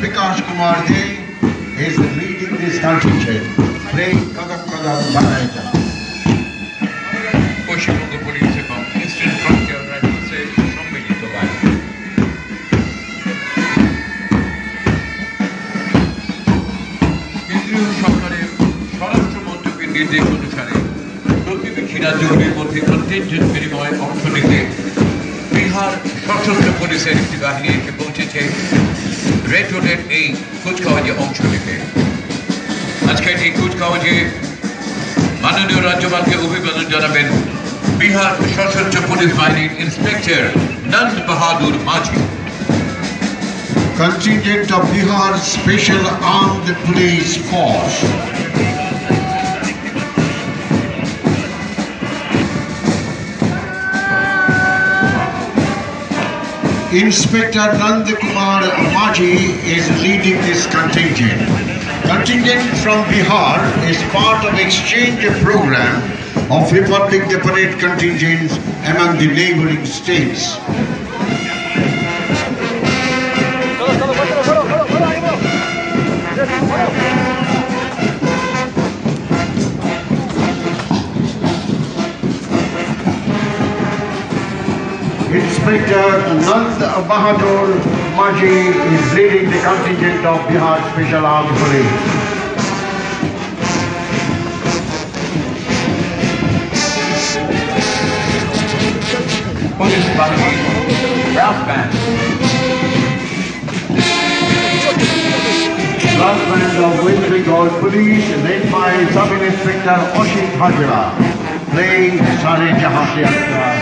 Bikash Kumar Ji is leading this contingent, playing Kadam Kadam Banaita. Paschimbanga police এবং eastern frontier রাইফেলসের সম্মিলিত বাহিনী। কেন্দ্রীয় সরকারের স্বরাষ্ট্র মন্ত্রকের নির্দেশ অনুসারে প্রতিবেশী রাজ্যগুলির মধ্যে কন্টিনজেন্ট বিনিময়ে অংশ নিতে বিহার সশস্ত্র পুলিশের একটি বাহিনী এসে পৌঁছেছে রেড রোডের এই কুচকাওয়াজে অংশ নিতে। আজকের এই কুচকাওয়াজে মাননীয় রাজ্যপালকে অভিবাদন জানাবেন বিহার সশস্ত্র পুলিশ বাহিনীর inspector Nanda Bahadur Majhi. Contingent of Bihar Special Armed Police Force. Inspector Nand Kumar Maji is leading this contingent. Contingent from Bihar is part of exchange program of Republic Day Parade contingents among the neighboring states. Inspector Nand Bahadur Maji is leading the contingent of Bihar Special Armed Police. Police বাহিনীর brass band Brass band of West Bengal Police led by Sub Inspector Oshit Hajra playing Sare Jahan Se Akhtar.